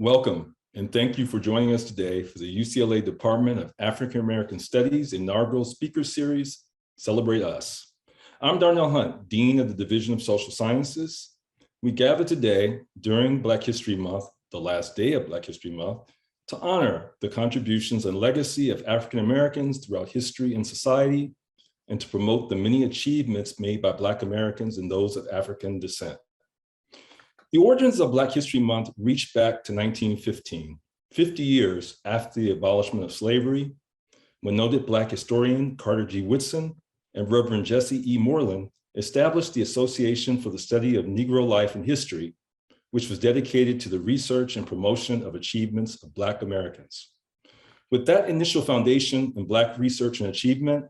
Welcome, and thank you for joining us today for the UCLA Department of African American Studies inaugural speaker series, Celebrate Us. I'm Darnell Hunt, Dean of the Division of Social Sciences. We gather today during Black History Month, the last day of Black History Month, to honor the contributions and legacy of African Americans throughout history and society, and to promote the many achievements made by Black Americans and those of African descent. The origins of Black History Month reach back to 1915, 50 years after the abolishment of slavery, when noted Black historian Carter G. Woodson and Reverend Jesse E. Moreland established the Association for the Study of Negro Life and History, which was dedicated to the research and promotion of achievements of Black Americans. With that initial foundation in Black research and achievement,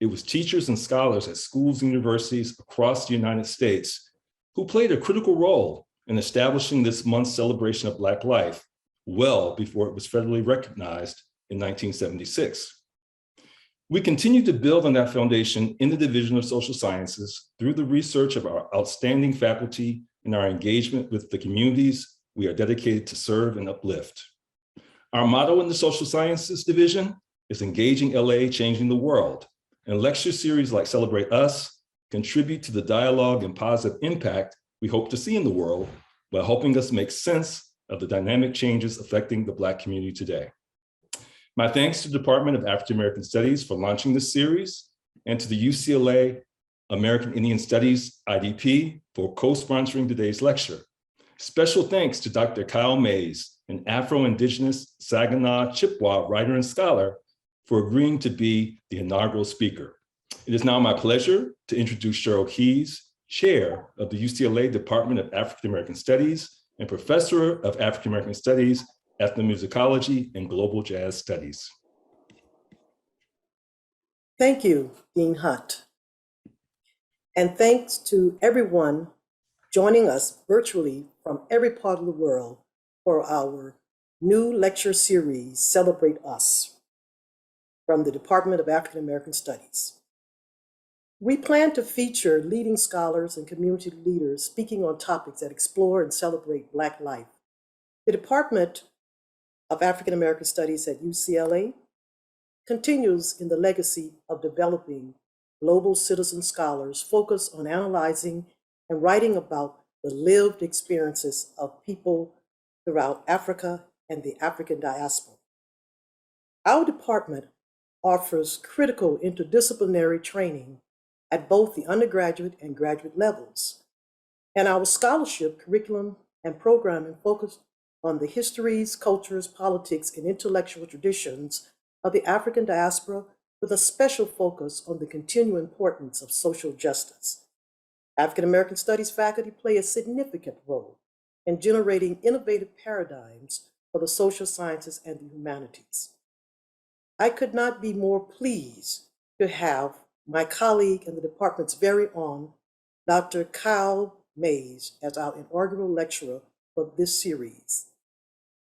it was teachers and scholars at schools and universities across the United States who played a critical role in establishing this month's celebration of Black life well before it was federally recognized in 1976. We continue to build on that foundation in the Division of Social Sciences through the research of our outstanding faculty and our engagement with the communities we are dedicated to serve and uplift. Our motto in the Social Sciences Division is engaging LA, changing the world, and lecture series like Celebrate Us contribute to the dialogue and positive impact we hope to see in the world while helping us make sense of the dynamic changes affecting the Black community today. My thanks to the Department of African American Studies for launching this series, and to the UCLA American Indian Studies IDP for co-sponsoring today's lecture. Special thanks to Dr. Kyle Mays, an Afro-Indigenous Saginaw Chippewa writer and scholar, for agreeing to be the inaugural speaker. It is now my pleasure to introduce Cheryl Keys, Chair of the UCLA Department of African American Studies and Professor of African American Studies, Ethnomusicology, and Global Jazz Studies. Thank you, Dean Hunt. And thanks to everyone joining us virtually from every part of the world for our new lecture series, Celebrate Us, from the Department of African American Studies. We plan to feature leading scholars and community leaders speaking on topics that explore and celebrate Black life. The Department of African American Studies at UCLA continues in the legacy of developing global citizen scholars focused on analyzing and writing about the lived experiences of people throughout Africa and the African diaspora. Our department offers critical interdisciplinary training at both the undergraduate and graduate levels. And our scholarship, curriculum, and programming focus on the histories, cultures, politics, and intellectual traditions of the African diaspora, with a special focus on the continuing importance of social justice. African American Studies faculty play a significant role in generating innovative paradigms for the social sciences and the humanities. I could not be more pleased to have my colleague and the department's very own Dr. Kyle Mays as our inaugural lecturer for this series.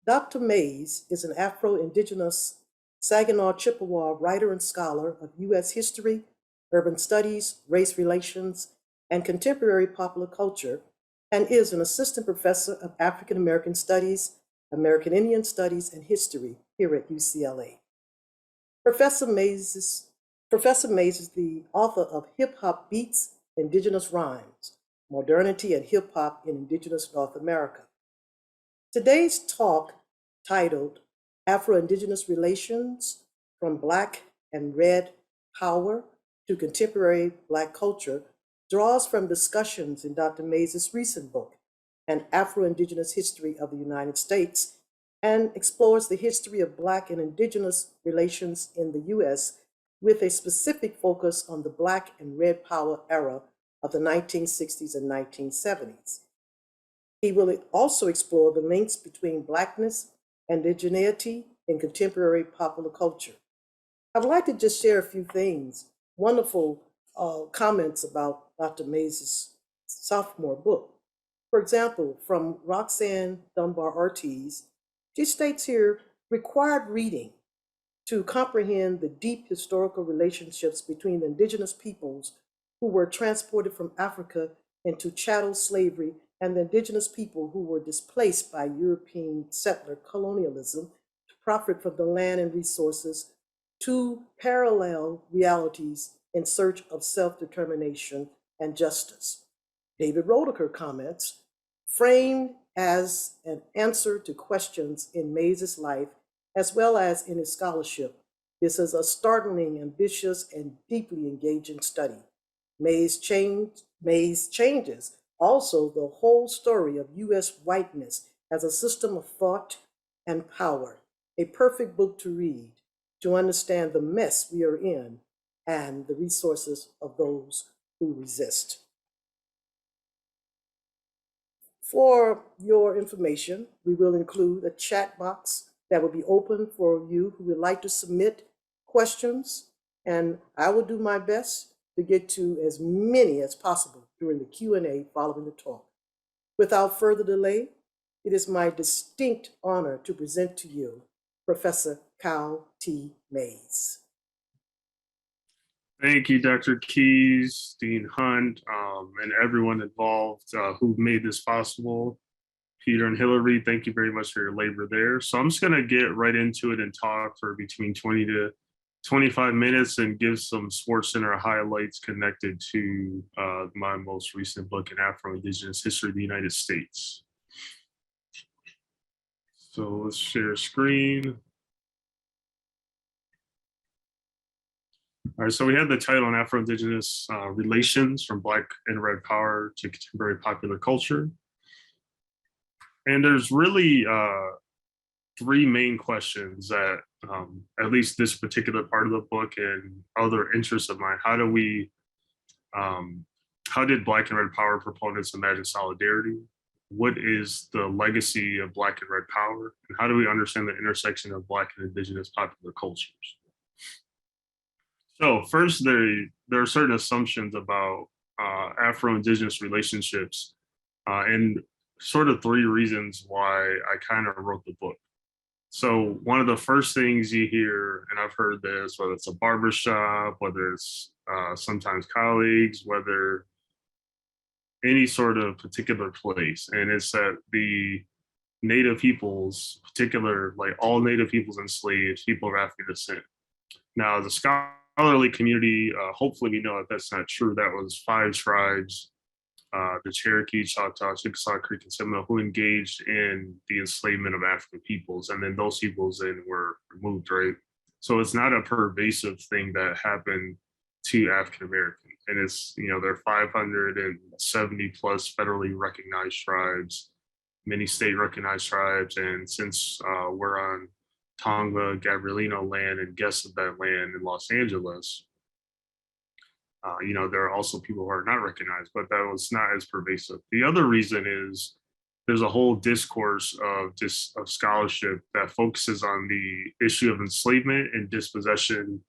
Dr. Mays is an Afro-Indigenous Saginaw Chippewa writer and scholar of U.S. history, urban studies, race relations, and contemporary popular culture, and is an assistant professor of African American Studies, American Indian Studies, and History here at UCLA. Professor Mays is the author of HipHop Beats, Indigenous Rhymes, Modernity and Hip-Hop in Indigenous North America. Today's talk, titled Afro-Indigenous Relations from Black and Red Power to Contemporary Black Culture, draws from discussions in Dr. Mays' recent book, An Afro-Indigenous History of the United States, and explores the history of Black and Indigenous relations in the U.S. with a specific focus on the Black and Red Power era of the 1960s and 1970s. He will also explore the links between Blackness and Indigeneity in contemporary popular culture. I would like to just share a few things, wonderful comments about Dr. Mays' sophomore book. For example, from Roxanne Dunbar Ortiz, she states here, required reading to comprehend the deep historical relationships between the indigenous peoples who were transported from Africa into chattel slavery and the indigenous people who were displaced by European settler colonialism to profit from the land and resources, two parallel realities in search of self-determination and justice. David Rodeker comments, framed as an answer to questions in Mays's life, as well as in his scholarship, this is a startling, ambitious, and deeply engaging study. Mays changes also the whole story of U.S. whiteness as a system of thought and power, a perfect book to read to understand the mess we are in and the resources of those who resist. For your information, we will include a chat box that will be open for you who would like to submit questions, and I will do my best to get to as many as possible during the Q&A following the talk. Without further delay, it is my distinct honor to present to you Professor Kyle T. Mays. Thank you, Dr. Keys, Dean Hunt, and everyone involved who made this possible. Peter and Hillary, thank you very much for your labor there. So I'm just gonna get right into it and talk for between 20 to 25 minutes and give some SportsCenter highlights connected to my most recent book in Afro-Indigenous history of the United States. So let's share screen. All right, so we have the title on Afro-Indigenous relations from Black and Red Power to contemporary popular culture. And there's really three main questions that, at least this particular part of the book and other interests of mine, how did Black and Red Power proponents imagine solidarity? What is the legacy of Black and Red Power? And how do we understand the intersection of Black and Indigenous popular cultures? So first, there are certain assumptions about Afro-Indigenous relationships and sort of three reasons why I kind of wrote the book. So one of the first things you hear, and I've heard this, whether it's a barbershop, whether it's sometimes colleagues, whether any sort of particular place, and it's that the Native peoples, particular, like all Native peoples enslaved, people of African descent. Now, the scholarly community, hopefully we know that that's not true. That was 5 tribes, the Cherokee, Choctaw, Chickasaw, Creek, and Seminole, who engaged in the enslavement of African peoples. And then those peoples then were removed, right? So it's not a pervasive thing that happened to African Americans. And it's, you know, there are 570 plus federally recognized tribes, many state recognized tribes. And since we're on Tonga, Gabrielino land and guests of that land in Los Angeles, you know, there are also people who are not recognized, but that was not as pervasive. The other reason is there's a whole discourse of scholarship that focuses on the issue of enslavement and dispossession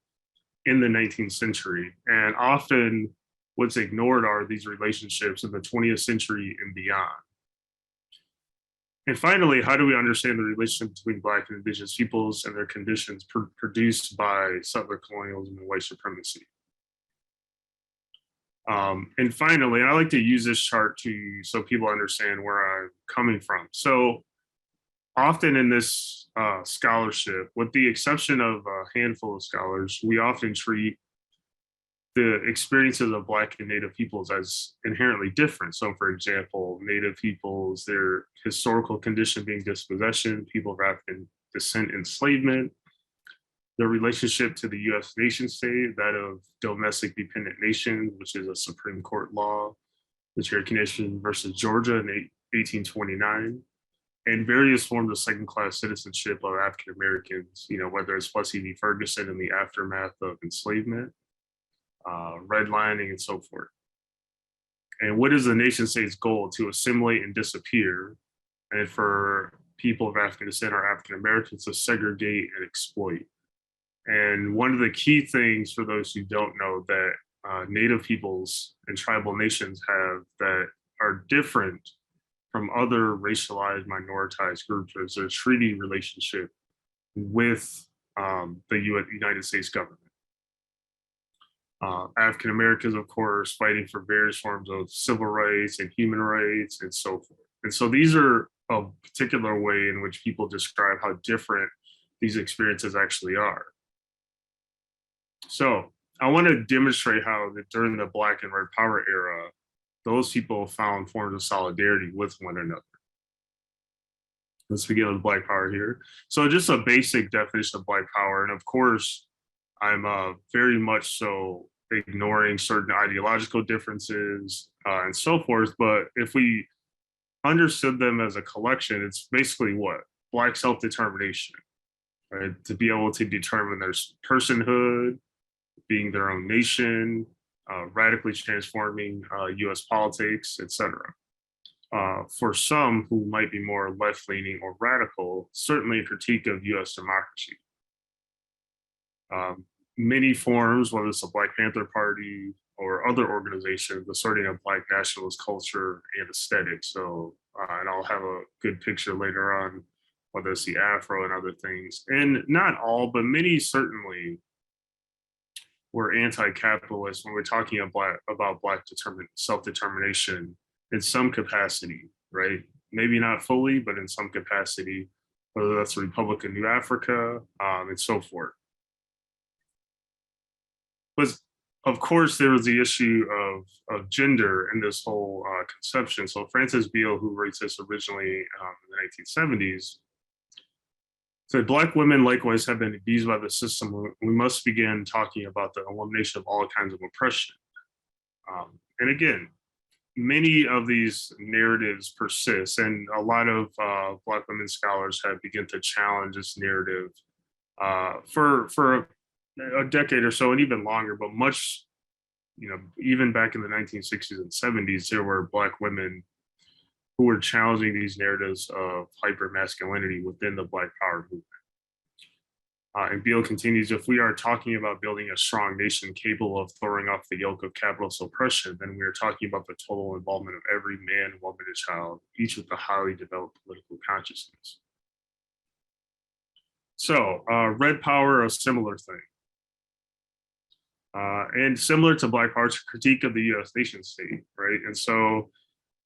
in the 19th century. And often what's ignored are these relationships in the 20th century and beyond. And finally, how do we understand the relationship between Black and Indigenous peoples and their conditions produced by settler colonialism and white supremacy? And finally, I like to use this chart so people understand where I'm coming from. So often in this scholarship, with the exception of a handful of scholars, we often treat the experiences of Black and Native peoples as inherently different. So for example, Native peoples, their historical condition being dispossession, people of African descent, enslavement, the relationship to the US nation state, that of domestic dependent nation, which is a Supreme Court law, the Cherokee Nation versus Georgia in 1829, and various forms of second-class citizenship of African Americans, you know, whether it's Plessy v. Ferguson in the aftermath of enslavement, redlining, and so forth. And what is the nation state's goal? To assimilate and disappear, and for people of African descent or African Americans to segregate and exploit. And one of the key things for those who don't know that Native peoples and tribal nations have that are different from other racialized minoritized groups is a treaty relationship with the United States government. African Americans, of course, fighting for various forms of civil rights and human rights and so forth. And so these are a particular way in which people describe how different these experiences actually are. So I want to demonstrate how that during the Black and Red Power era, those people found forms of solidarity with one another. Let's begin with Black Power here. So just a basic definition of Black Power. And of course, I'm very much so ignoring certain ideological differences and so forth. But if we understood them as a collection, it's basically what? Black self-determination, right? To be able to determine their personhood, being their own nation, radically transforming US politics, etc. For some who might be more left-leaning or radical, certainly a critique of US democracy. Many forms, whether it's the Black Panther Party or other organizations, asserting a Black nationalist culture and aesthetic. So, and I'll have a good picture later on, whether it's the Afro and other things. And not all, but many certainly were anti-capitalist when we're talking about Black self-determination in some capacity, right? Maybe not fully, but in some capacity, whether that's the Republic of New Africa and so forth. But of course, there was the issue of gender in this whole conception. So Frances Beale, who writes this originally in the 1970s, said, Black women likewise have been abused by the system. We must begin talking about the elimination of all kinds of oppression. And again, many of these narratives persist, and a lot of Black women scholars have begun to challenge this narrative for a decade or so, and even longer, but much, even back in the 1960s and 70s, there were Black women who were challenging these narratives of hypermasculinity within the Black Power movement. And Beale continues, if we are talking about building a strong nation capable of throwing off the yoke of capitalist oppression, then we are talking about the total involvement of every man, woman, and child, each with a highly developed political consciousness. So Red Power, a similar thing. And similar to Black Power's critique of the US nation state, right? And so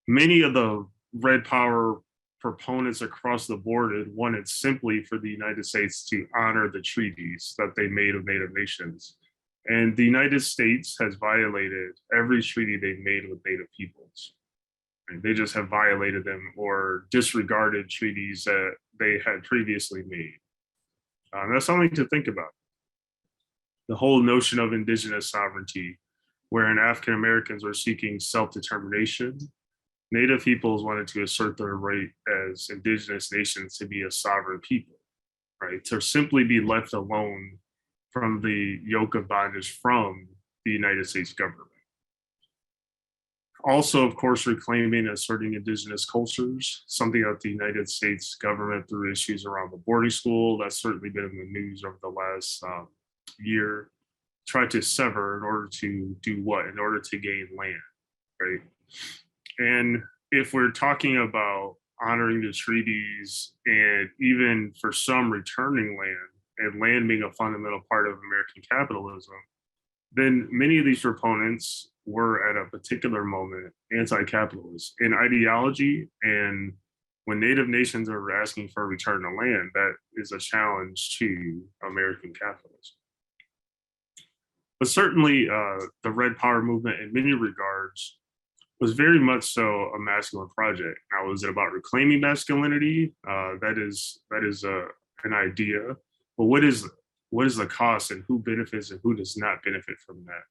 many of the Red Power proponents across the board had wanted simply for the United States to honor the treaties that they made with Native nations. And the United States has violated every treaty they've made with Native peoples. And they just have violated them or disregarded treaties that they had previously made. That's something to think about. The whole notion of indigenous sovereignty, wherein African Americans are seeking self-determination, Native peoples wanted to assert their right as indigenous nations to be a sovereign people, right? To simply be left alone from the yoke of bondage from the United States government. Also, of course, reclaiming and asserting indigenous cultures, something that the United States government, through issues around the boarding school, that's certainly been in the news over the last year, tried to sever in order to do what? In order to gain land, right? And if we're talking about honoring the treaties and even for some returning land and land being a fundamental part of American capitalism, then many of these proponents were at a particular moment anti-capitalist in ideology. And when Native nations are asking for a return to land, that is a challenge to American capitalism. But certainly the Red Power movement in many regards was very much so a masculine project. Now, was it about reclaiming masculinity? That is an idea. But what is the cost, and who benefits and who does not benefit from that?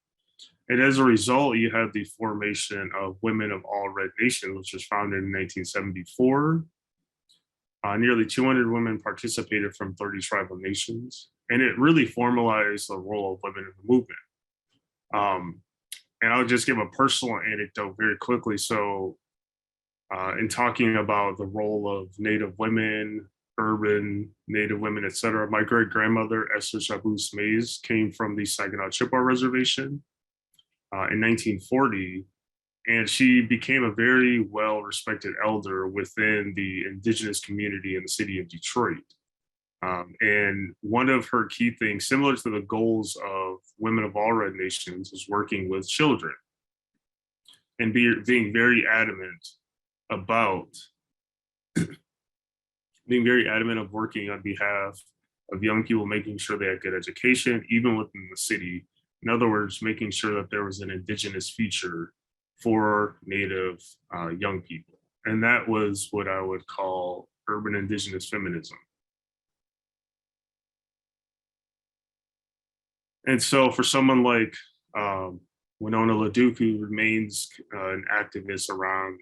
And as a result, you have the formation of Women of All Red Nations, which was founded in 1974. Nearly 200 women participated from 30 tribal nations, and it really formalized the role of women in the movement. And I'll just give a personal anecdote very quickly. So in talking about the role of Native women, urban Native women, et cetera, my great grandmother, Esther Chabus Mays, came from the Saginaw Chippewa Reservation in 1940. And she became a very well-respected elder within the indigenous community in the city of Detroit. And one of her key things, similar to the goals of Women of All Red Nations, is working with children and being very adamant about of working on behalf of young people, making sure they had good education, even within the city. In other words, making sure that there was an Indigenous future for Native young people. And that was what I would call urban Indigenous feminism. And so for someone like Winona LaDuke, who remains an activist around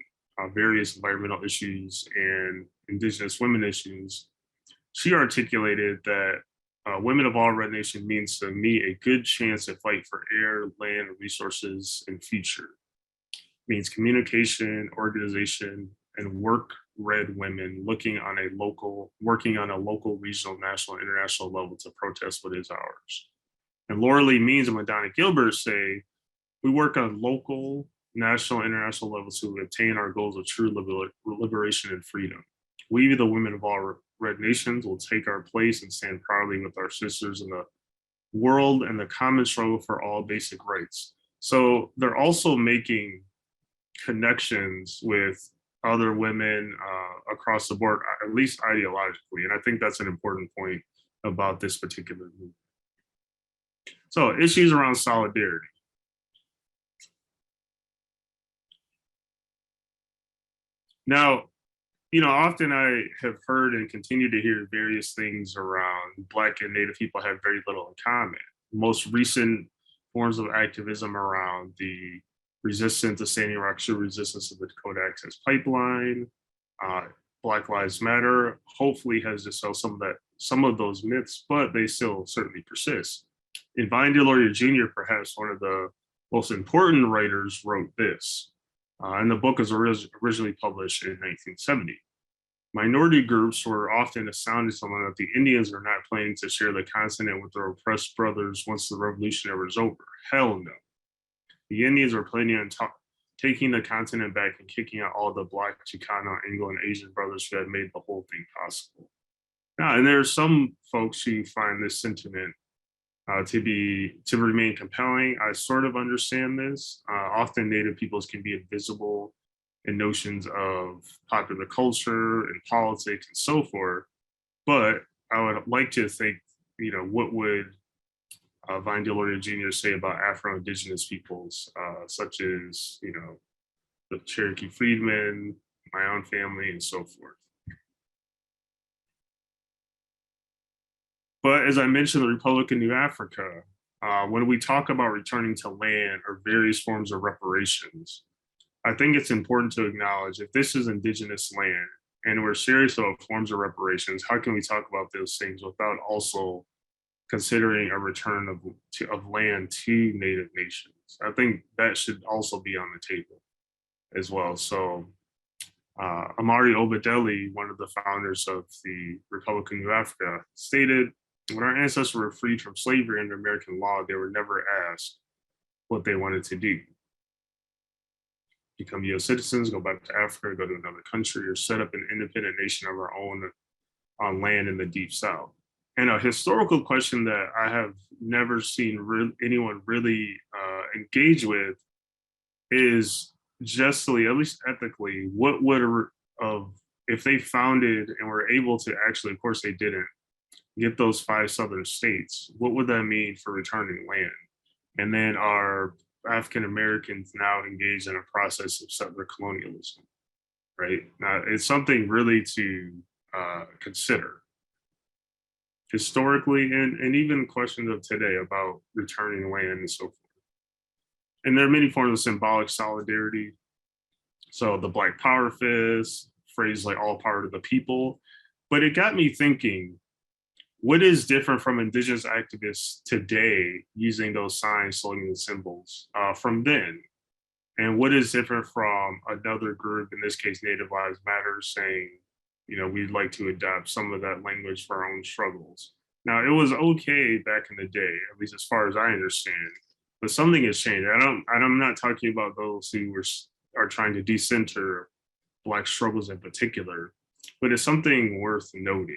various environmental issues and Indigenous women issues, she articulated that Women of All Red Nation means to me a good chance to fight for air, land, resources, and future. It means communication, organization, and work red women working on a local, regional, national, international level to protest what is ours. And Laura Lee Means and Madonna Gilbert say, we work on local, national, international levels to attain our goals of true liberation and freedom. We, the women of all red nations, will take our place and stand proudly with our sisters in the world and the common struggle for all basic rights. So they're also making connections with other women across the board, at least ideologically. And I think that's an important point about this particular movement. So issues around solidarity. Now, often I have heard and continue to hear various things around Black and Native people have very little in common. Most recent forms of activism around the resistance, the Standing Rock Sioux resistance of the Dakota Access Pipeline, Black Lives Matter, hopefully has dispelled some of those myths, but they still certainly persist. And Vine Deloria Jr., perhaps one of the most important writers, wrote this. And the book was originally published in 1970. Minority groups were often astounded to learn that the Indians were not planning to share the continent with their oppressed brothers once the revolution was over. Hell no. The Indians were planning on taking the continent back and kicking out all the Black, Chicano, Anglo, and Asian brothers who had made the whole thing possible. Now, and there are some folks who find this sentiment to remain compelling. I sort of understand this. Often Native peoples can be invisible in notions of popular culture and politics and so forth. But I would like to think, what would Vine Deloria Jr. say about Afro-Indigenous peoples, such as, the Cherokee Freedmen, my own family, and so forth. But as I mentioned, the Republic of New Africa, when we talk about returning to land or various forms of reparations, I think it's important to acknowledge if this is Indigenous land and we're serious about forms of reparations, how can we talk about those things without also considering a return of land to Native nations? I think that should also be on the table as well. So Amari Obadeli, one of the founders of the Republic of New Africa, stated, when our ancestors were freed from slavery under American law, they were never asked what they wanted to do. Become US citizens, go back to Africa, go to another country, or set up an independent nation of our own on land in the Deep South. And a historical question that I have never seen anyone really engage with is justly, at least ethically, what would if they founded and were able to actually, of course they didn't, get those 5 southern states, what would that mean for returning land? And then are African Americans now engaged in a process of settler colonialism, right? Now, it's something really to consider historically and even questions of today about returning land and so forth. And there are many forms of symbolic solidarity. So the Black Power fist, phrases like all power to the people. But it got me thinking, what is different from Indigenous activists today using those signs, slogans, and symbols from then? And what is different from another group, in this case, Native Lives Matter, saying, we'd like to adopt some of that language for our own struggles. Now, it was okay back in the day, at least as far as I understand, but something has changed. I'm not talking about those who are trying to decenter Black struggles in particular, but it's something worth noting.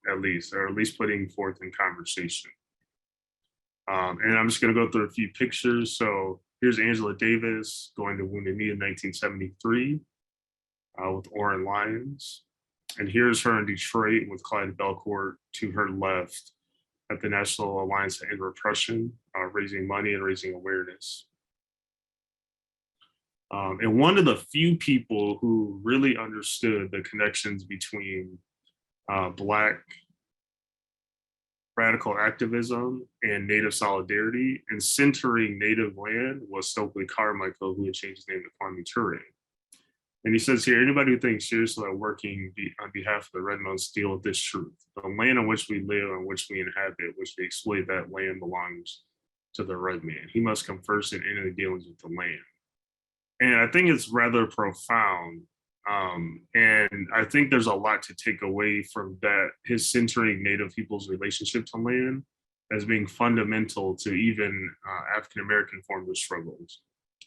at least, or at least putting forth in conversation. And I'm just going to go through a few pictures. So here's Angela Davis going to Wounded Knee in 1973 with Oren Lyons. And here's her in Detroit with Clyde Belcourt to her left at the National Alliance to End Repression, raising money and raising awareness. And one of the few people who really understood the connections between Black radical activism and Native solidarity and centering Native land was Stokely Carmichael, who had changed his name to Kwame Ture. And he says here, anybody who thinks seriously about working on behalf of the Red Mountains deal with this truth. The land on which we live, on which we inhabit, which we exploit, that land belongs to the red man. He must come first in any dealings with the land. And I think it's rather profound. And I think there's a lot to take away from that, his centering Native people's relationship to land as being fundamental to even African-American forms of struggles.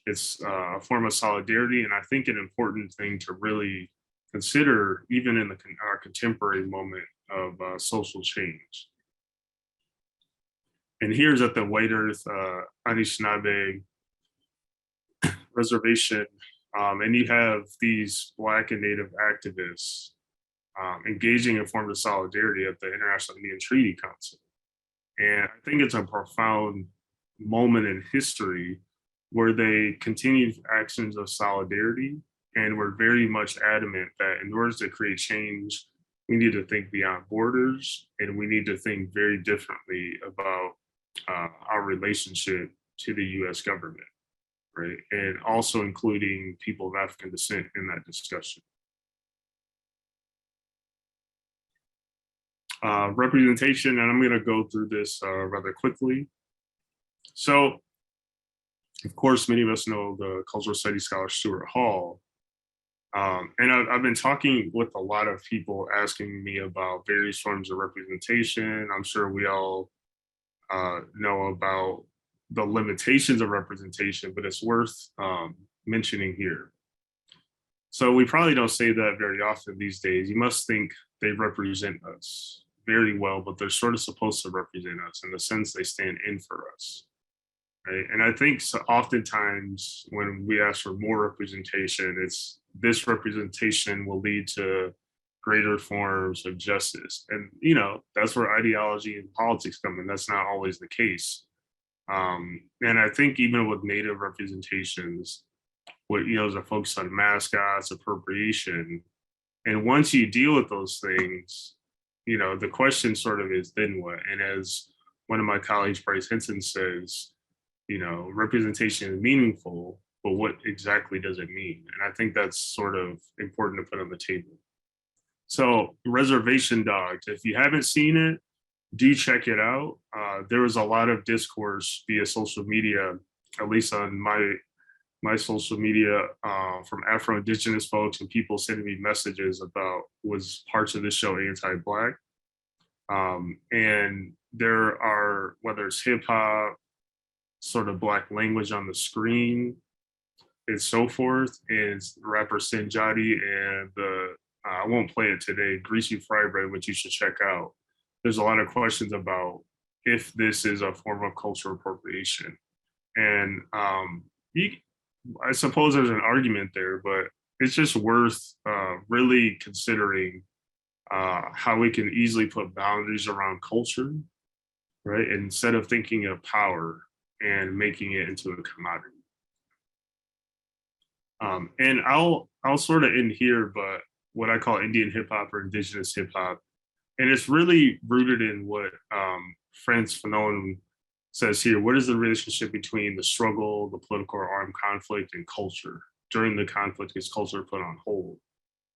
It's a form of solidarity, and I think an important thing to really consider even in our contemporary moment of social change. And here's at the White Earth Anishinaabe Reservation, and you have these Black and Native activists engaging in forms of solidarity at the International Indian Treaty Council. And I think it's a profound moment in history where they continued actions of solidarity and were very much adamant that in order to create change, we need to think beyond borders, and we need to think very differently about our relationship to the US government, right? And also including people of African descent in that discussion. Representation, and I'm gonna go through this rather quickly. So, of course, many of us know the cultural studies scholar Stuart Hall. And I've been talking with a lot of people asking me about various forms of representation. I'm sure we all know about the limitations of representation, but it's worth mentioning here. So we probably don't say that very often these days. You must think they represent us very well, but they're sort of supposed to represent us in the sense they stand in for us. Right? And I think so oftentimes when we ask for more representation, it's this representation will lead to greater forms of justice. And, you know, that's where ideology and politics come in. That's not always the case. And I think even with Native representations, what, you know, is a focus on mascots, appropriation. And once you deal with those things, you know, the question sort of is, then what? And as one of my colleagues, Bryce Henson, says, you know, representation is meaningful, but what exactly does it mean? And I think that's sort of important to put on the table. So Reservation Dogs, if you haven't seen it, do check it out. There was a lot of discourse via social media, at least on my social media, from Afro-Indigenous folks and people sending me messages about, was parts of this show anti-Black? And there are, whether it's hip hop, sort of Black language on the screen, and so forth, is rapper Sinjadi and the, I won't play it today, Greasy Fry Bread, which you should check out. There's a lot of questions about if this is a form of cultural appropriation. And I suppose there's an argument there, but it's just worth really considering how we can easily put boundaries around culture, right? Instead of thinking of power and making it into a commodity. And I'll sort of end here, but what I call Indian hip hop or indigenous hip hop. And it's really rooted in what Frantz Fanon says here. What is the relationship between the struggle, the political or armed conflict, and culture? During the conflict, is culture put on hold?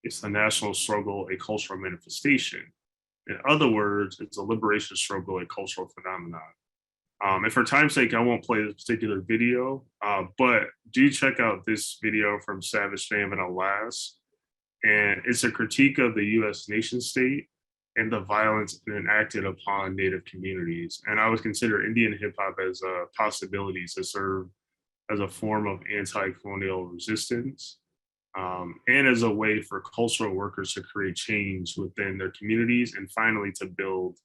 It's the national struggle, a cultural manifestation. In other words, it's a liberation struggle, a cultural phenomenon. And for time's sake, I won't play this particular video, but do check out this video from Savage Fam and Alas. And it's a critique of the US nation state and the violence enacted upon Native communities. And I would consider Indian hip hop as a possibility to serve as a form of anti-colonial resistance. and as a way for cultural workers to create change within their communities, and finally to build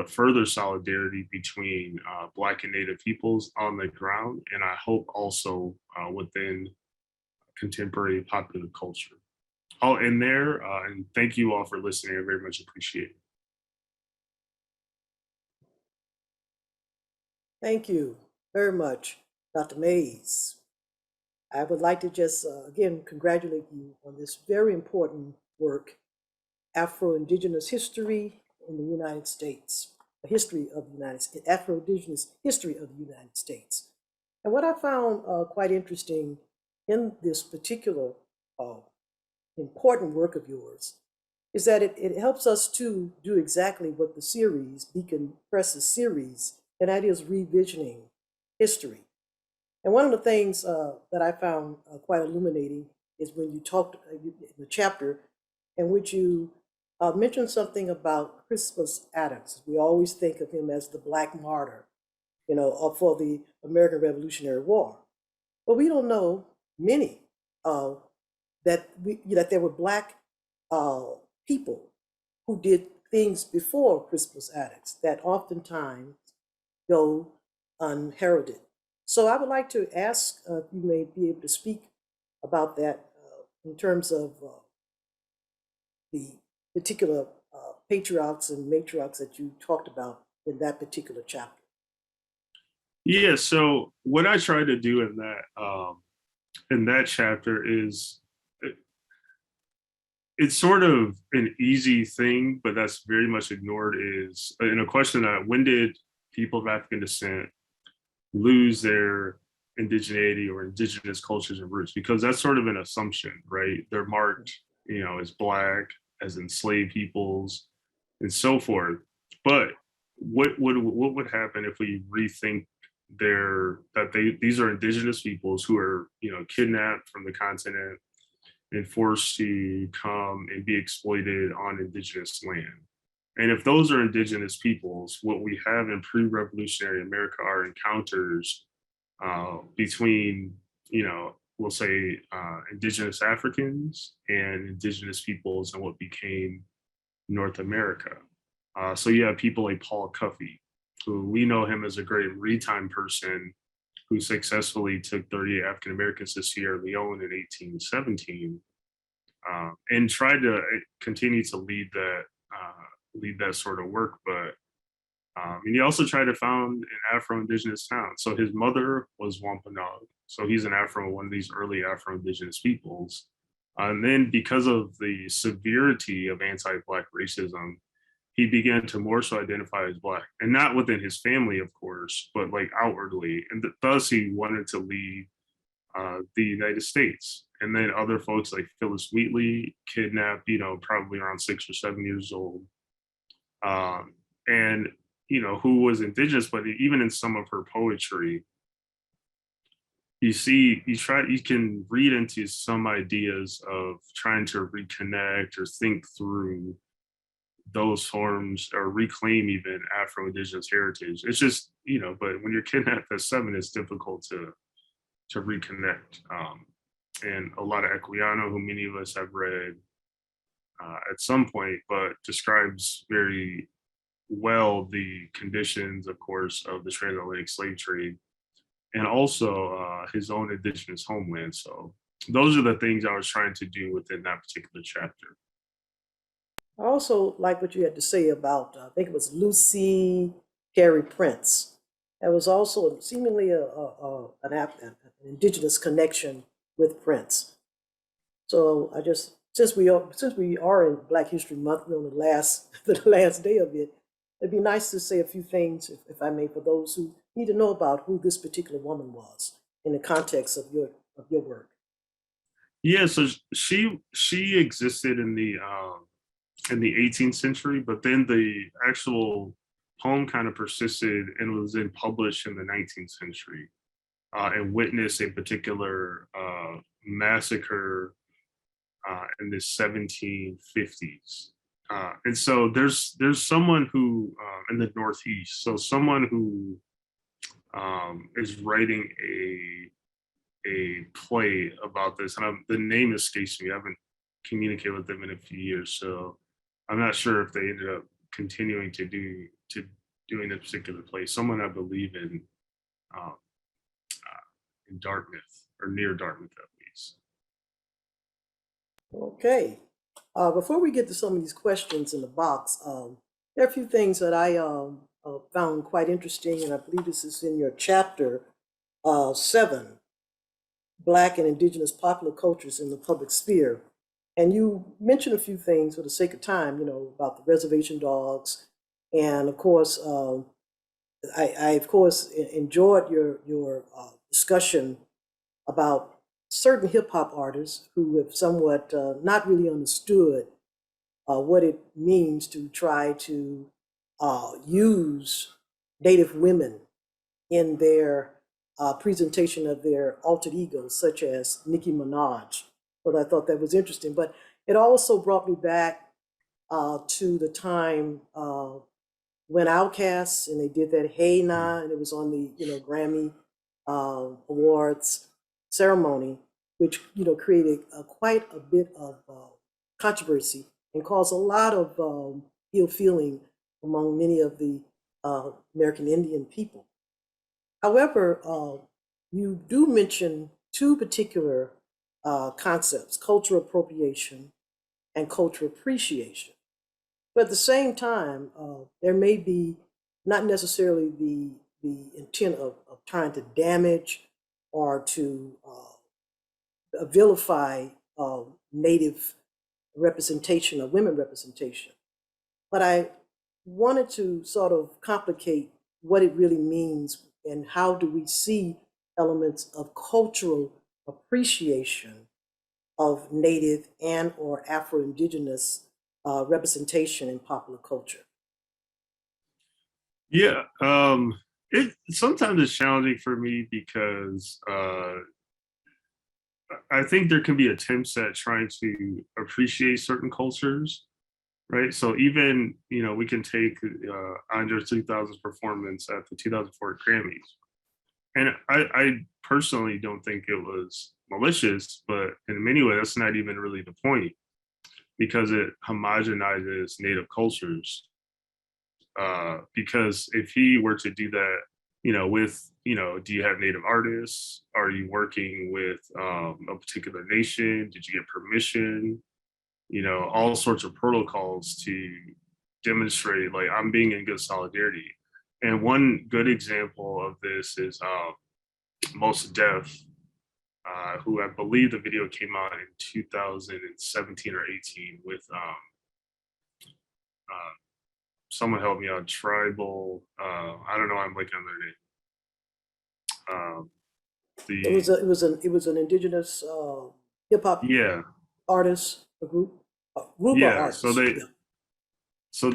further solidarity between Black and Native peoples on the ground, and I hope also within contemporary popular culture. I'll end there, and thank you all for listening. I very much appreciate it. Thank you very much, Dr. Mays. I would like to just, again, congratulate you on this very important work, Afro-Indigenous History in the United States, a history of the United States, Afro-Indigenous history of the United States. And what I found quite interesting in this particular important work of yours is that it helps us to do exactly what the series, Beacon Press's series, and that is revisioning history. And one of the things that I found quite illuminating is when you talked in the chapter in which you mentioned something about Crispus Attucks. We always think of him as the Black martyr, you know, for the American Revolutionary War. But we don't know many that there were Black people who did things before Crispus Attucks that oftentimes go unheralded. So I would like to ask if you may be able to speak about that in terms of the particular patriarchs and matriarchs that you talked about in that particular chapter. Yeah, so what I try to do in that chapter is it's sort of an easy thing, but that's very much ignored, is in a question that when did people of African descent lose their indigeneity or indigenous cultures and roots? Because that's sort of an assumption, right? They're marked, you know, as Black, as enslaved peoples, and so forth. But what would happen if we rethink these are indigenous peoples who are, you know, kidnapped from the continent and forced to come and be exploited on indigenous land? And if those are indigenous peoples, what we have in pre-revolutionary America are encounters between, you know, we'll say indigenous Africans and indigenous peoples and what became North America. So you have people like Paul Cuffey, who we know him as a great maritime person who successfully took 38 African Americans to Sierra Leone in 1817 and tried to continue to lead that sort of work. But and he also tried to found an Afro-Indigenous town. So his mother was Wampanoag. So he's an one of these early Afro-Indigenous peoples. And then because of the severity of anti-Black racism, he began to more so identify as Black, and not within his family, of course, but like outwardly. And thus he wanted to lead the United States. And then other folks like Phyllis Wheatley, kidnapped, you know, probably around 6 or 7 years old. And, you know, who was indigenous, but even in some of her poetry, you can read into some ideas of trying to reconnect or think through those forms or reclaim even Afro-Indigenous heritage. It's just, you know, but when you're kidnapped at 7, it's difficult to reconnect. And a lot of Equiano, who many of us have read at some point, but describes very well the conditions, of course, of the transatlantic slave trade, and also his own indigenous homeland. So those are the things I was trying to do within that particular chapter. I also like what you had to say about, I think it was Lucy Carey Prince. That was also seemingly an indigenous connection with Prince. So I just, since we are in Black History Month, we're on the last day of it, it'd be nice to say a few things, if I may, for those who need to know about who this particular woman was in the context of your work. Yeah, so she existed in the 18th century, but then the actual poem kind of persisted and was then published in the 19th century and witnessed a particular massacre in the 1750s. And so there's someone who in the Northeast, so someone who is writing a play about this, and the name escapes me. I haven't communicated with them in a few years, so I'm not sure if they ended up continuing to doing this particular play. Someone I believe um, in Dartmouth or near Dartmouth at least. Okay. Before we get to some of these questions in the box, there are a few things that I found quite interesting, and I believe this is in your chapter 7, Black and Indigenous Popular Cultures in the Public Sphere. And you mentioned a few things for the sake of time, about the Reservation Dogs. And of course, I of course enjoyed your discussion about certain hip hop artists who have somewhat not really understood what it means to try to use Native women in their presentation of their alter egos, such as Nicki Minaj. But I thought that was interesting. But it also brought me back to the time when Outkast, and they did that Hey Nah, and it was on the Grammy Awards ceremony, which created quite a bit of controversy and caused a lot of ill feeling among many of the American Indian people. However, you do mention two particular concepts: cultural appropriation and cultural appreciation. But at the same time, there may be not necessarily the intent of trying to damage or to vilify Native representation or women representation. But I wanted to sort of complicate what it really means and how do we see elements of cultural appreciation of Native and or Afro-Indigenous representation in popular culture. Yeah, it sometimes it's challenging for me because I think there can be attempts at trying to appreciate certain cultures, right? So even we can take Andre 3000's performance at the 2004 Grammys, and I personally don't think it was malicious, but in many ways that's not even really the point, because it homogenizes Native cultures. Because if he were to do that, with, do you have Native artists? Are you working with a particular nation? Did you get permission? All sorts of protocols to demonstrate, like, I'm being in good solidarity. And one good example of this is Mos Def, who I believe the video came out in 2017 or 18 with someone help me out, Tribal, I don't know, I'm blanking on their name. It was an indigenous hip hop artist, a group of artists. So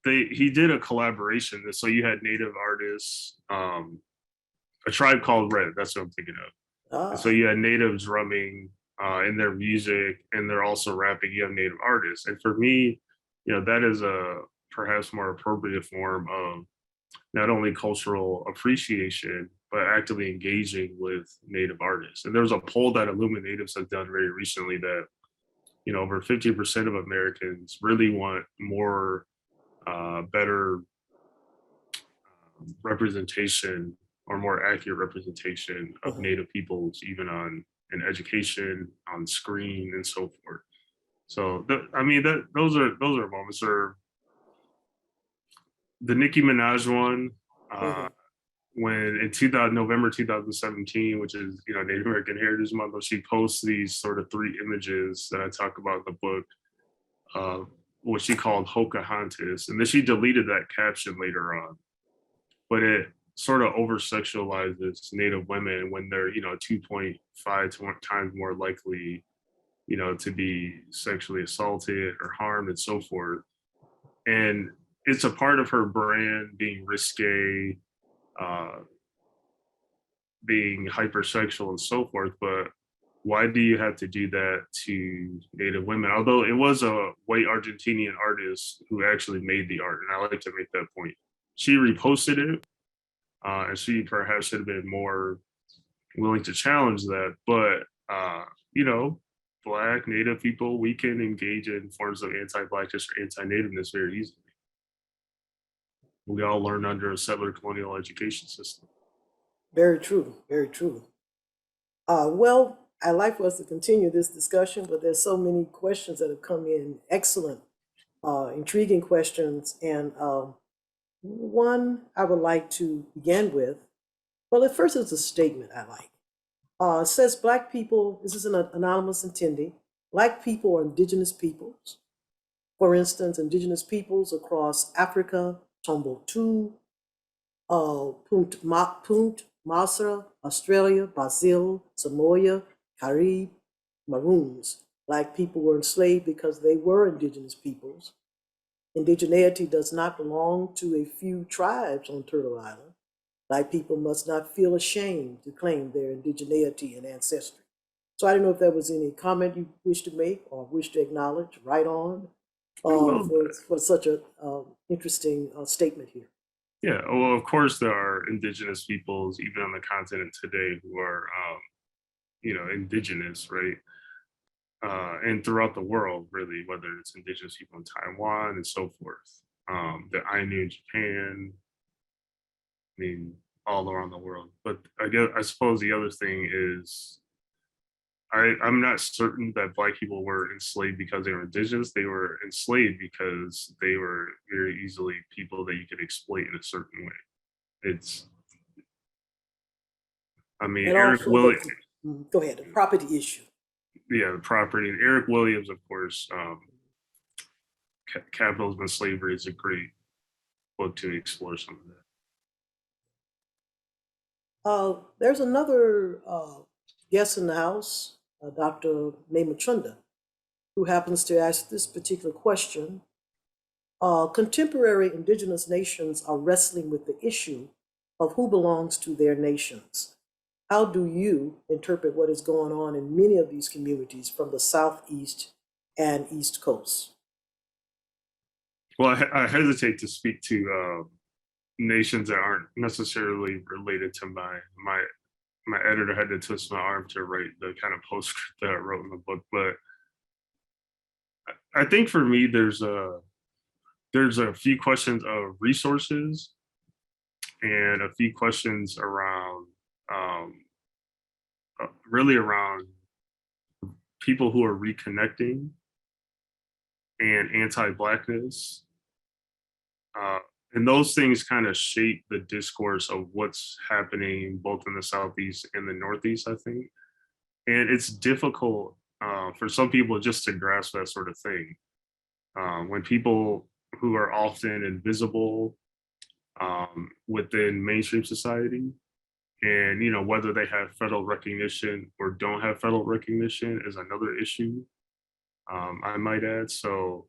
he did a collaboration. So you had Native artists, A Tribe Called Red, that's what I'm thinking of. So you had Native drumming in their music, and they're also rapping. You have Native artists, and for me, that is a perhaps more appropriate form of not only cultural appreciation, but actively engaging with Native artists. And there was a poll that Illuminatives have done very recently that, over 50% of Americans really want more, better representation or more accurate representation of Native peoples, even in education, on screen, and so forth. So, those are moments. Or the Nicki Minaj one, when in November 2017, which is Native American Heritage Month, she posts these sort of 3 images that I talk about in the book, what she called Pocahontas, and then she deleted that caption later on. But it sort of over-sexualizes Native women when they're 2.5 times more likely to be sexually assaulted or harmed and so forth. And it's a part of her brand being risque, being hypersexual and so forth, but why do you have to do that to Native women? Although it was a white Argentinian artist who actually made the art, and I like to make that point. She reposted it, and she perhaps should have been more, willing to challenge that. But, you know, Black, Native people, we can engage in forms of anti-Blackness or anti-Nativeness very easily. We all learn under a settler colonial education system. Very true, very true. Well, I'd like for us to continue this discussion, but there's so many questions that have come in, excellent, intriguing questions. And one I would like to begin with, well, at first it's a statement I like. It says Black people, this is an anonymous attendee, Black people are indigenous peoples. For instance, indigenous peoples across Africa, Tombouctou, Punt Masra, Australia, Brazil, Samoa, Carib, Maroons. Black people were enslaved because they were indigenous peoples. Indigeneity does not belong to a few tribes on Turtle Island. Black people must not feel ashamed to claim their indigeneity and ancestry. So I don't know if there was any comment you wish to make or wish to acknowledge right on for such an interesting statement here. Yeah, well, of course, there are indigenous peoples, even on the continent today, who are, you know, indigenous, right? And throughout the world, really, whether it's indigenous people in Taiwan and so forth, the Ainu in Japan, I mean, all around the world. But I suppose the other thing is, I'm not certain that Black people were enslaved because they were indigenous. They were enslaved because they were very easily people that you could exploit in a certain way. It's, I mean, And Eric also, Williams. go ahead, the property issue. Yeah, the property. And Eric Williams, of course, Capitalism and Slavery is a great book to explore some of that. There's another guest in the house, Dr. Chunda, who happens to ask this particular question. Contemporary indigenous nations are wrestling with the issue of who belongs to their nations. How do you interpret what is going on in many of these communities from the Southeast and East Coast? Well, I hesitate to speak to nations that aren't necessarily related to my editor had to twist my arm to write the kind of postscript that I wrote in the book. But I think for me, there's a few questions of resources and a few questions around really around people who are reconnecting and anti-Blackness. And those things kind of shape the discourse of what's happening both in the Southeast and the Northeast, I think. And it's difficult for some people just to grasp that sort of thing. When people who are often invisible within mainstream society, and you know, whether they have federal recognition or don't have federal recognition is another issue, I might add. So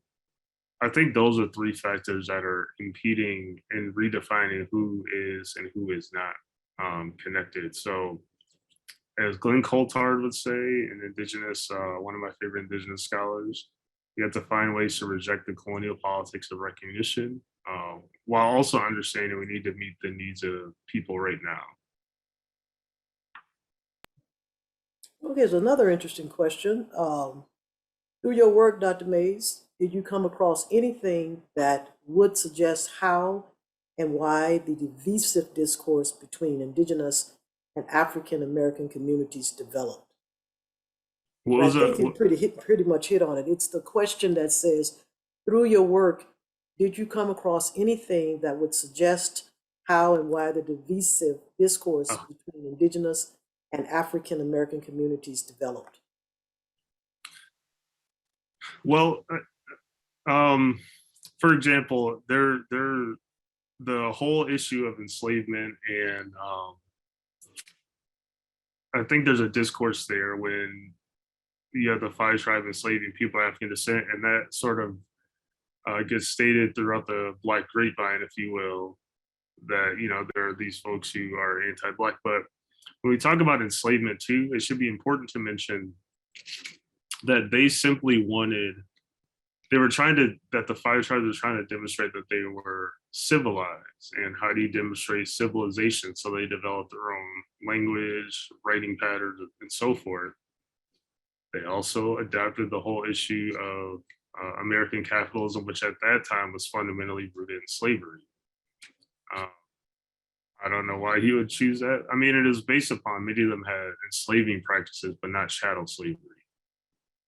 I think those are three factors that are impeding and redefining who is and who is not connected. So as Glenn Coulthard would say, an indigenous, one of my favorite indigenous scholars, you have to find ways to reject the colonial politics of recognition, while also understanding we need to meet the needs of people right now. Well, here's another interesting question. Through your work, Dr. Mays, did you come across anything that would suggest how and why the divisive discourse between indigenous and African American communities developed? I think you pretty much hit on it. It's the question that says, through your work, did you come across anything that would suggest how and why the divisive discourse between indigenous and African American communities developed? Well, for example, the whole issue of enslavement, and I think there's a discourse there when you have the 5 tribes enslaving people of African descent, and that sort of gets stated throughout the Black grapevine, if you will, that, you know, there are these folks who are anti-Black. But when we talk about enslavement too, it should be important to mention that they simply wanted, that the 5 tribes were trying to demonstrate that they were civilize, and how do you demonstrate civilization? So they developed their own language, writing patterns, and so forth. They also adapted the whole issue of American capitalism, which at that time was fundamentally rooted in slavery. I don't know why he would choose that. I mean, it is based upon many of them had enslaving practices, but not chattel slavery.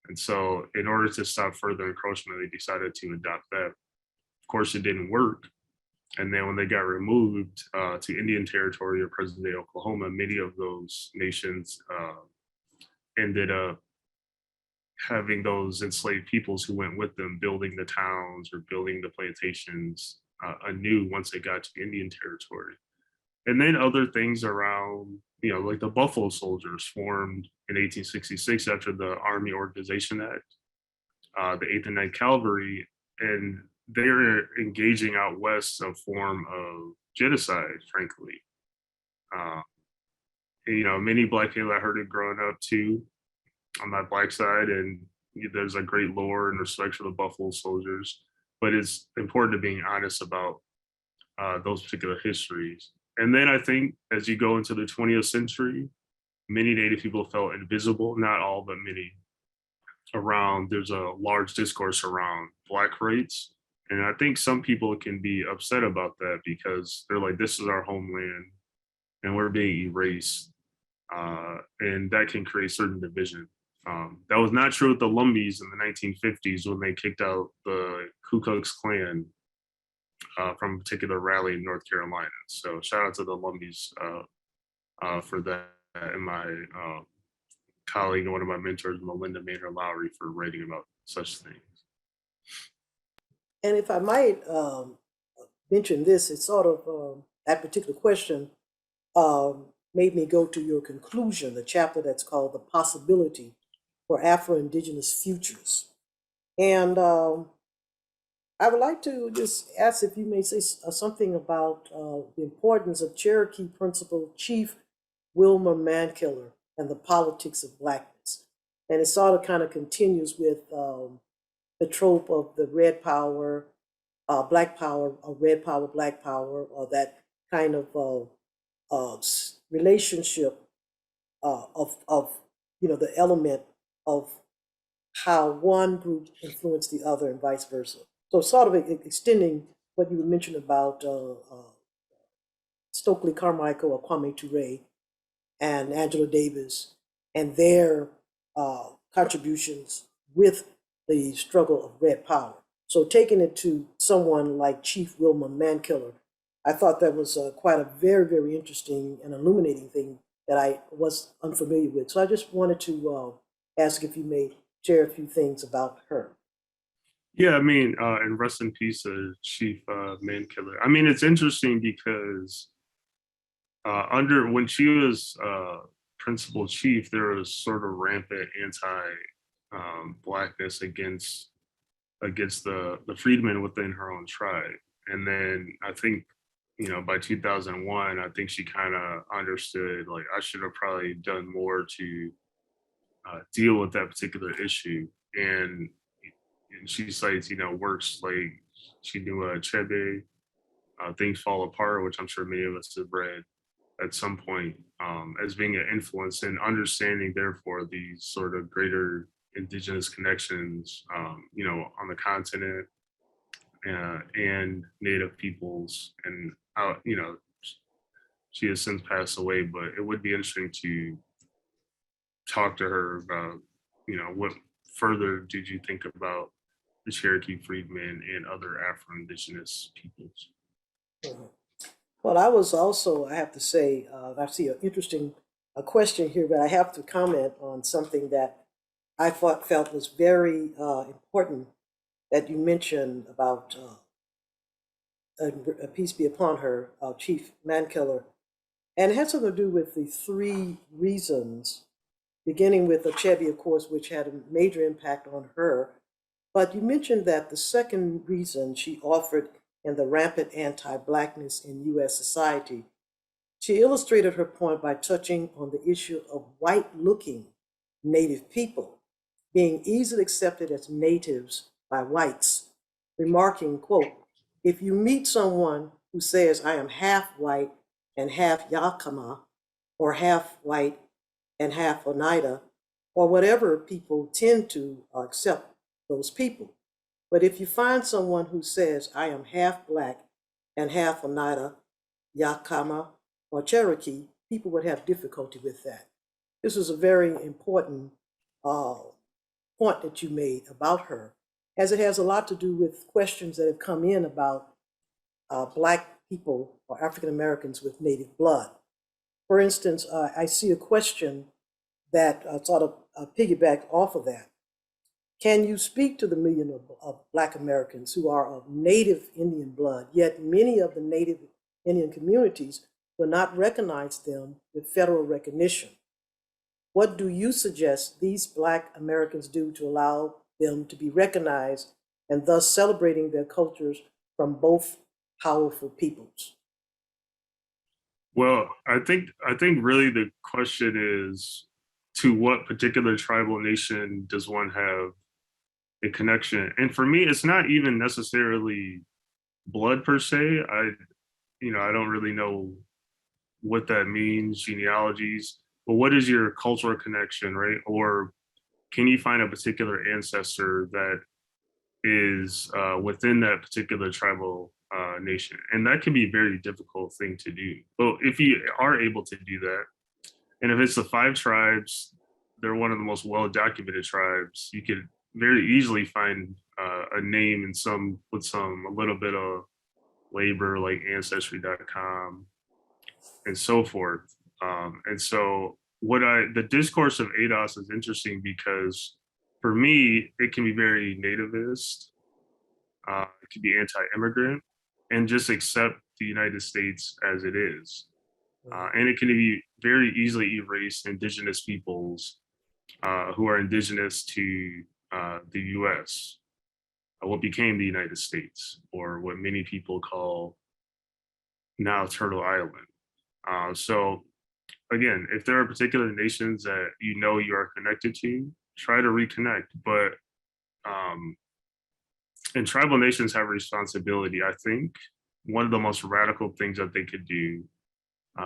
And so in order to stop further encroachment, they decided to adopt that. Of course, it didn't work. And then when they got removed to Indian Territory or present-day Oklahoma, many of those nations ended up having those enslaved peoples who went with them building the towns or building the plantations anew once they got to Indian Territory. And then other things around, you know, like the Buffalo Soldiers formed in 1866 after the Army Organization Act, the 8th and 9th Cavalry, and they're engaging out west a form of genocide, frankly. And, you know, many Black people, I heard it growing up too on my Black side, and there's a great lore and respect for the Buffalo Soldiers, but it's important to being honest about those particular histories. And then I think as you go into the 20th century, many Native people felt invisible, not all, but many around. There's a large discourse around Black rights. And I think some people can be upset about that because they're like, this is our homeland and we're being erased. And that can create certain division. That was not true with the Lumbees in the 1950s when they kicked out the Ku Klux Klan from a particular rally in North Carolina. So shout out to the Lumbees for that, and my colleague and one of my mentors, Melinda Maynard Lowry, for writing about such things. And if I might mention this, it's sort of that particular question made me go to your conclusion, the chapter that's called The Possibility for Afro-Indigenous Futures. And I would like to just ask if you may say something about the importance of Cherokee Principal Chief Wilma Mankiller and the politics of Blackness. And it sort of kind of continues with the trope of the red power, black power, red power, black power, or that kind of relationship of you know, the element of how one group influenced the other and vice versa. So sort of extending what you mentioned about Stokely Carmichael or Kwame Ture and Angela Davis and their contributions with the struggle of red power. So taking it to someone like Chief Wilma Mankiller, I thought that was quite a very, very interesting and illuminating thing that I was unfamiliar with. So I just wanted to ask if you may share a few things about her. Yeah, I mean, and rest in peace, Chief Mankiller. I mean, it's interesting because when she was principal chief, there was sort of rampant anti-Blackness against the freedmen within her own tribe. And then I think, you know, by 2001, I think she kind of understood, like, I should have probably done more to deal with that particular issue. And she cites, you know, works like she knew Chebe, Things Fall Apart, which I'm sure many of us have read at some point, as being an influence and understanding, therefore, these sort of greater indigenous connections, you know, on the continent and Native peoples. And, you know, she has since passed away, but it would be interesting to talk to her about, you know, what further did you think about the Cherokee freedmen and other Afro-Indigenous peoples? Mm-hmm. Well, I was also, I have to say, I see an interesting question here, but I have to comment on something that I felt was very important that you mentioned about, peace be upon her, Chief Mankiller. And it had something to do with the 3 reasons, beginning with Achebe, of course, which had a major impact on her. But you mentioned that the second reason she offered in the rampant anti-Blackness in U.S. society, she illustrated her point by touching on the issue of white-looking Native people being easily accepted as natives by whites, remarking, quote, If you meet someone who says, I am half white and half Yakama, or half white and half Oneida, or whatever, people tend to accept those people. But if you find someone who says, I am half Black and half Oneida, Yakama, or Cherokee, people would have difficulty with that. This is a very important point that you made about her, as it has a lot to do with questions that have come in about Black people or African Americans with Native blood. For instance, I see a question that sort of piggyback off of that. Can you speak to the million of Black Americans who are of Native Indian blood, yet many of the Native Indian communities will not recognize them with federal recognition? What do you suggest these Black Americans do to allow them to be recognized and thus celebrating their cultures from both powerful peoples? Well, I think really the question is, to what particular tribal nation does one have a connection? And for me, it's not even necessarily blood per se. I don't really know what that means, genealogies, but what is your cultural connection, right? Or can you find a particular ancestor that is within that particular tribal nation? And that can be a very difficult thing to do. But if you are able to do that, and if it's the 5 tribes, they're one of the most well-documented tribes, you could very easily find a name in a little bit of labor, like ancestry.com and so forth. And so the discourse of ADOS is interesting because for me, it can be very nativist, it can be anti-immigrant, and just accept the United States as it is. And it can be very easily erase indigenous peoples who are indigenous to the US, what became the United States, or what many people call now Turtle Island. So again, if there are particular nations that you are connected to, try to reconnect. But and tribal nations have a responsibility. I think one of the most radical things that they could do,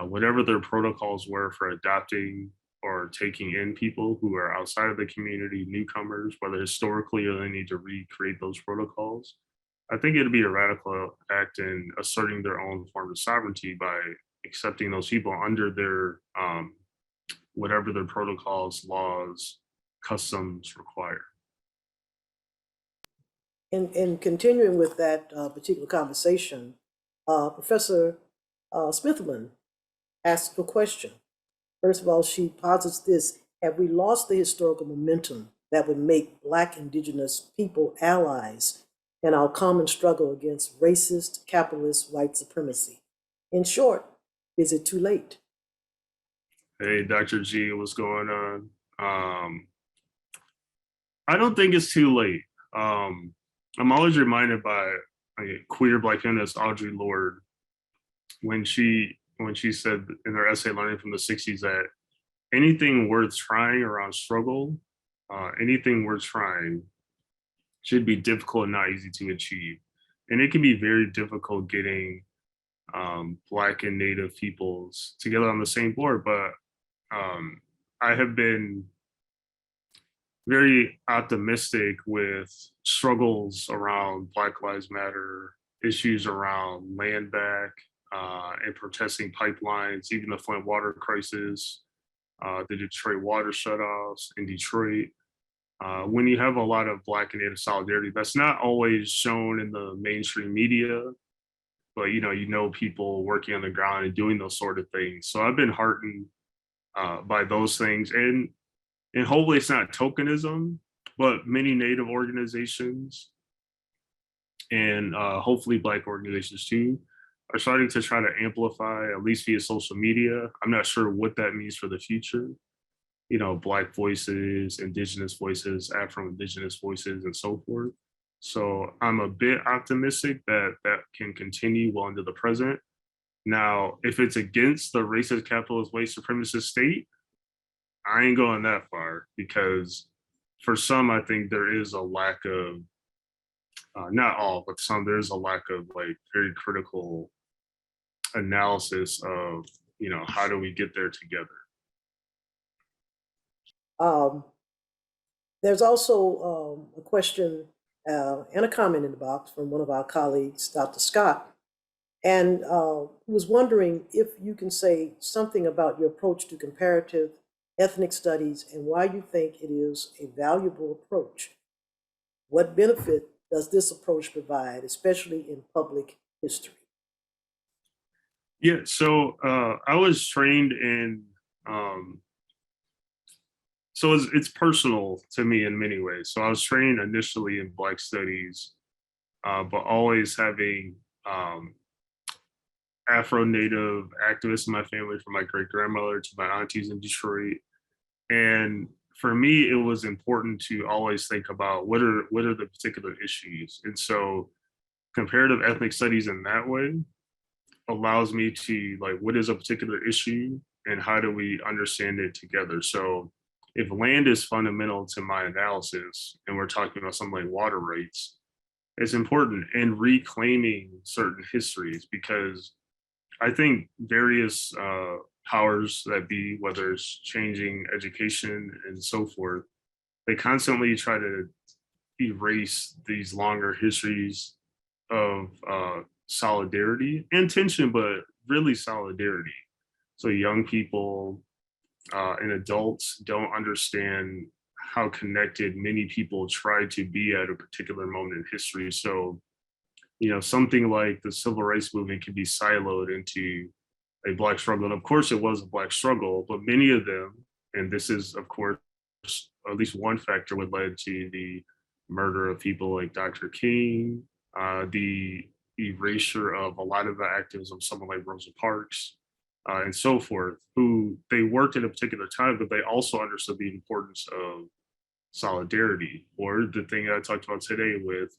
whatever their protocols were for adopting or taking in people who are outside of the community, newcomers, whether historically or they need to recreate those protocols, I think it'd be a radical act in asserting their own form of sovereignty by accepting those people under their whatever their protocols, laws, customs require. In continuing with that particular conversation, Professor Smithman asked a question. First of all, she posits this: have we lost the historical momentum that would make Black Indigenous people allies in our common struggle against racist, capitalist white supremacy? In short, is it too late? Hey, Dr. G, what's going on? I don't think it's too late. I'm always reminded by queer Black feminist Audre Lorde when she said in her essay Learning from the 60s that anything worth trying around struggle, anything worth trying should be difficult and not easy to achieve. And it can be very difficult getting Black and Native peoples together on the same board. But I have been very optimistic with struggles around Black Lives Matter, issues around land back and protesting pipelines, even the Flint water crisis, the Detroit water shutoffs in Detroit. When you have a lot of Black and Native solidarity, that's not always shown in the mainstream media, but people working on the ground and doing those sort of things. So I've been heartened by those things, and hopefully it's not tokenism, but many Native organizations and hopefully Black organizations too are starting to try to amplify, at least via social media. I'm not sure what that means for the future. Black voices, Indigenous voices, Afro-Indigenous voices, and so forth. So I'm a bit optimistic that that can continue well into the present. Now, if it's against the racist, capitalist, white supremacist state, I ain't going that far, because for some, I think there is a lack of not all, but some, there's a lack of like very critical analysis of, how do we get there together? There's also a question and a comment in the box from one of our colleagues, Dr. Scott, and was wondering if you can say something about your approach to comparative ethnic studies and why you think it is a valuable approach. What benefit does this approach provide, especially in public history? Yeah, so I was trained in, so it's personal to me in many ways. So I was trained initially in Black studies, but always having Afro-Native activists in my family, from my great-grandmother to my aunties in Detroit. And for me, it was important to always think about what are the particular issues. And so comparative ethnic studies in that way allows me to, like, what is a particular issue and how do we understand it together? So if land is fundamental to my analysis, and we're talking about something like water rights, it's important in reclaiming certain histories, because I think various powers that be, whether it's changing education and so forth, they constantly try to erase these longer histories of solidarity and tension, but really solidarity. So young people and adults don't understand how connected many people try to be at a particular moment in history. So, something like the civil rights movement can be siloed into a Black struggle. And of course it was a Black struggle, but many of them, and this is of course at least one factor, would lead to the murder of people like Dr. King, the erasure of a lot of the activism, someone like Rosa Parks, and so forth, who they worked at a particular time, but they also understood the importance of solidarity, or the thing I talked about today with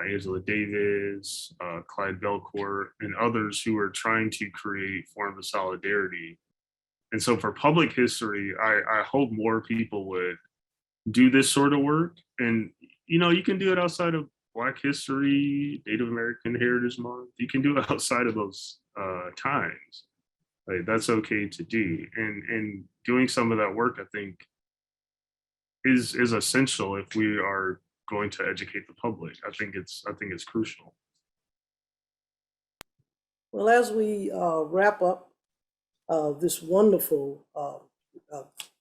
Angela Davis, Clyde Belcourt, and others who are trying to create forms of solidarity. And so for public history, I hope more people would do this sort of work. And, you can do it outside of Black History, Native American Heritage Month. You can do it outside of those times. Like, that's okay to do. And doing some of that work, I think, is essential if we are going to educate the public. I think it's crucial. Well, as we wrap up this wonderful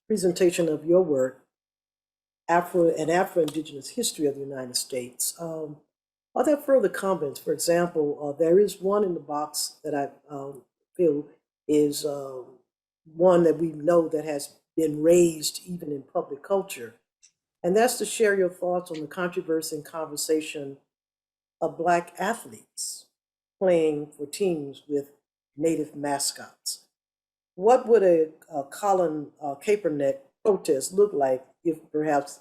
presentation of your work, Afro-Indigenous history of the United States, are there further comments? For example, there is one in the box that I feel is one that we know that has been raised even in public culture, and that's to share your thoughts on the controversy and conversation of Black athletes playing for teams with Native mascots. What would a Colin Kaepernick protest look like if perhaps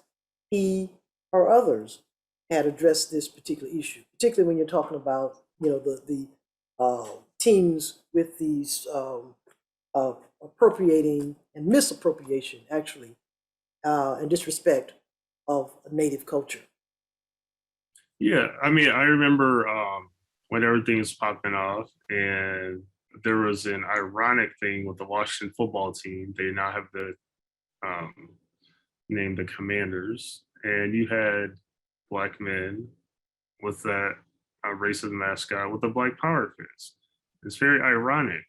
he or others had addressed this particular issue, particularly when you're talking about, the teams with these appropriating and misappropriation, actually, and disrespect of Native culture? Yeah, I mean, I remember when everything was popping off, and there was an ironic thing with the Washington football team. They now have the name the Commanders, and you had Black men with that racist mascot with the Black Power fist. It's very ironic.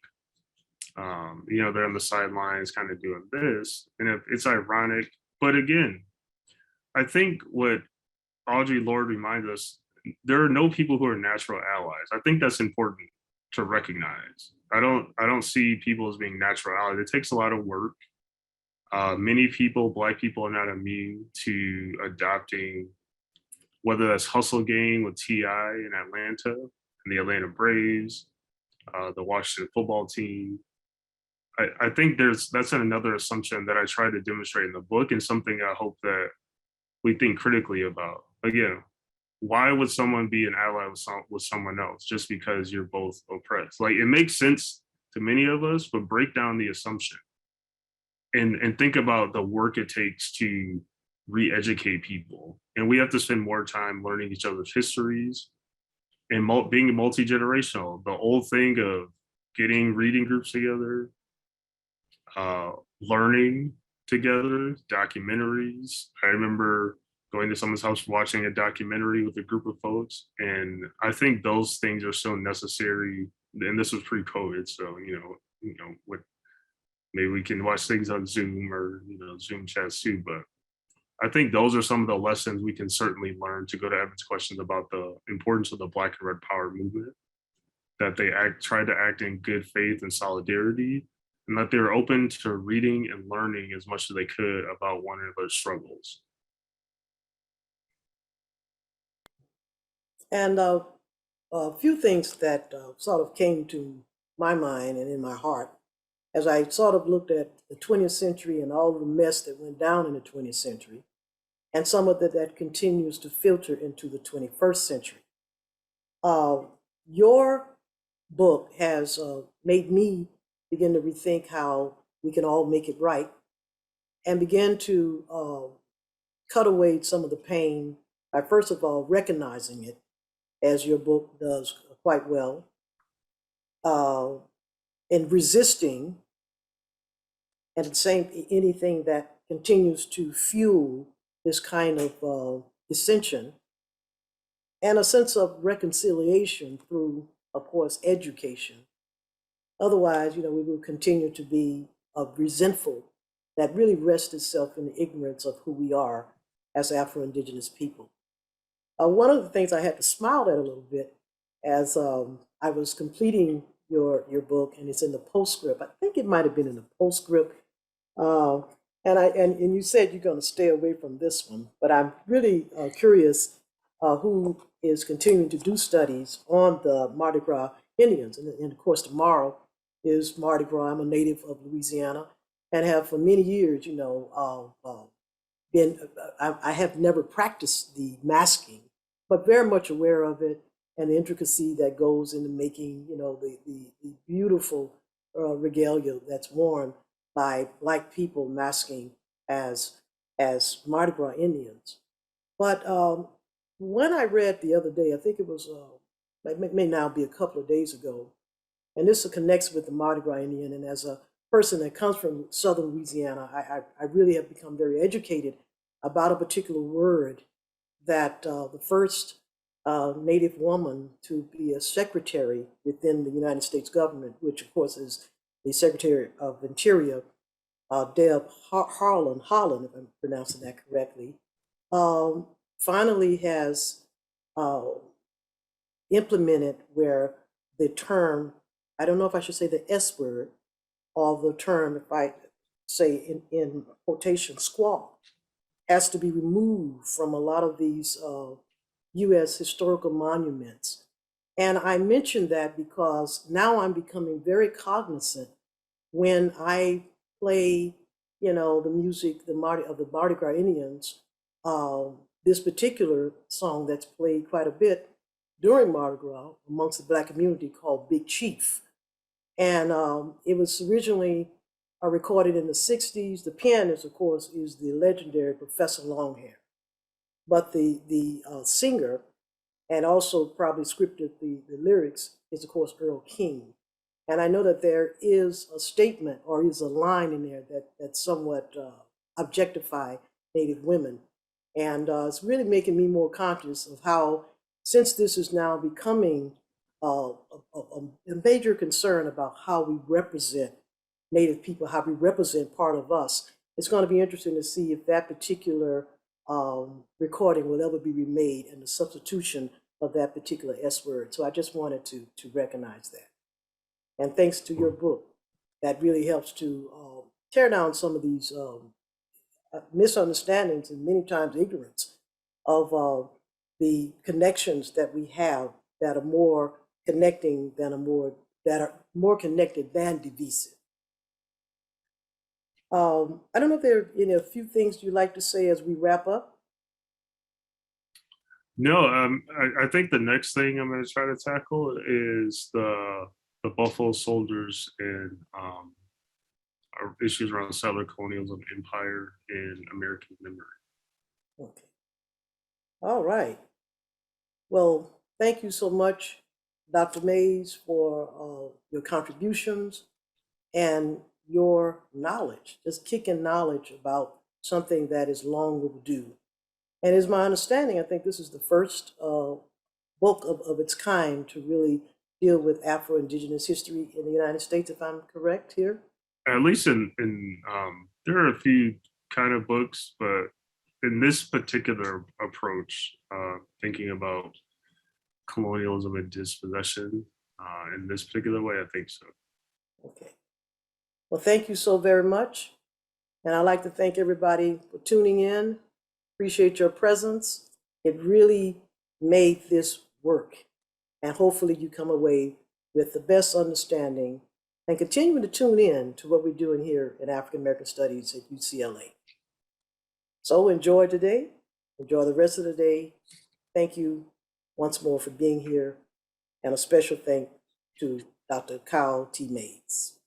They're on the sidelines kind of doing this, and it's ironic. But again, I think what Audre Lorde reminds us, there are no people who are natural allies. I think that's important to recognize. I don't see people as being natural allies. It takes a lot of work. Many people, Black people, are not immune to adopting, whether that's hustle game with T.I. in Atlanta, and the Atlanta Braves, the Washington football team. I think that's another assumption that I try to demonstrate in the book, and something I hope that we think critically about. Again, why would someone be an ally with someone else just because you're both oppressed? Like, it makes sense to many of us, but break down the assumption and think about the work it takes to re-educate people. And we have to spend more time learning each other's histories and being multi-generational. The old thing of getting reading groups together, learning together, documentaries. I remember going to someone's house, watching a documentary with a group of folks. And I think those things are so necessary. And this was pre-COVID. So, what, maybe we can watch things on Zoom or, Zoom chats too. But I think those are some of the lessons we can certainly learn, to go to Evan's questions about the importance of the Black and Red Power movement, that they try to act in good faith and solidarity, and that they're open to reading and learning as much as they could about one another's struggles. And a few things that sort of came to my mind and in my heart as I sort of looked at the 20th century and all the mess that went down in the 20th century, and some of that continues to filter into the 21st century. Your book has made me begin to rethink how we can all make it right, and begin to cut away some of the pain by, first of all, recognizing it, as your book does quite well, and resisting, and the same, anything that continues to fuel this kind of dissension, and a sense of reconciliation through, of course, education. Otherwise, we will continue to be resentful that really rests itself in the ignorance of who we are as Afro-Indigenous people. One of the things I had to smile at a little bit as I was completing your book, and it's in the postscript. I think it might have been in the postscript. And you said you're going to stay away from this one, but I'm really curious who is continuing to do studies on the Mardi Gras Indians. And of course, tomorrow is Mardi Gras. I'm a native of Louisiana and have for many years, I have never practiced the masking, but very much aware of it and the intricacy that goes into making, the beautiful regalia that's worn by Black people masking as Mardi Gras Indians. But when I read the other day, I think it was, it may now be a couple of days ago, and this connects with the Mardi Gras Indian, and as a person that comes from Southern Louisiana, I really have become very educated about a particular word that the first Native woman to be a secretary within the United States government, which of course is the Secretary of Interior, Deb Haaland, if I'm pronouncing that correctly, finally has implemented where the term, I don't know if I should say the S word, or the term, if I say in quotation, squaw, has to be removed from a lot of these U.S. historical monuments. And I mention that because now I'm becoming very cognizant when I play, the music of the Mardi Gras Indians, this particular song that's played quite a bit during Mardi Gras amongst the Black community called Big Chief. And it was originally recorded in the 60s. The pianist, of course, is the legendary Professor Longhair. But the singer, and also probably scripted the lyrics, is, of course, Earl King. And I know that there is a statement or is a line in there that somewhat objectify Native women. And it's really making me more conscious of how, since this is now becoming a major concern about how we represent Native people, how we represent part of us, it's going to be interesting to see if that particular recording will ever be remade and the substitution of that particular S word. So I just wanted to recognize that. And thanks to your book, that really helps to tear down some of these misunderstandings and many times ignorance of the connections that we have that are more connecting than that are more connected than divisive. I don't know if there are a few things you'd like to say as we wrap up. No, I think the next thing I'm going to try to tackle is the Buffalo Soldiers and issues around settler colonialism, empire, and American memory. Okay. All right. Well, thank you so much, Dr. Mays, for your contributions and your knowledge, just kicking knowledge about something that is long overdue. And it's my understanding, I think this is the first book of its kind to really deal with Afro-Indigenous history in the United States, if I'm correct here. At least there are a few kind of books, but in this particular approach, thinking about colonialism and dispossession in this particular way, I think so. Okay. Well, thank you so very much. And I'd like to thank everybody for tuning in. Appreciate your presence. It really made this work. And hopefully you come away with the best understanding and continuing to tune in to what we're doing here in African American Studies at UCLA. So enjoy today. Enjoy the rest of the day. Thank you once more for being here. And a special thank to Dr. Kyle T. Mays.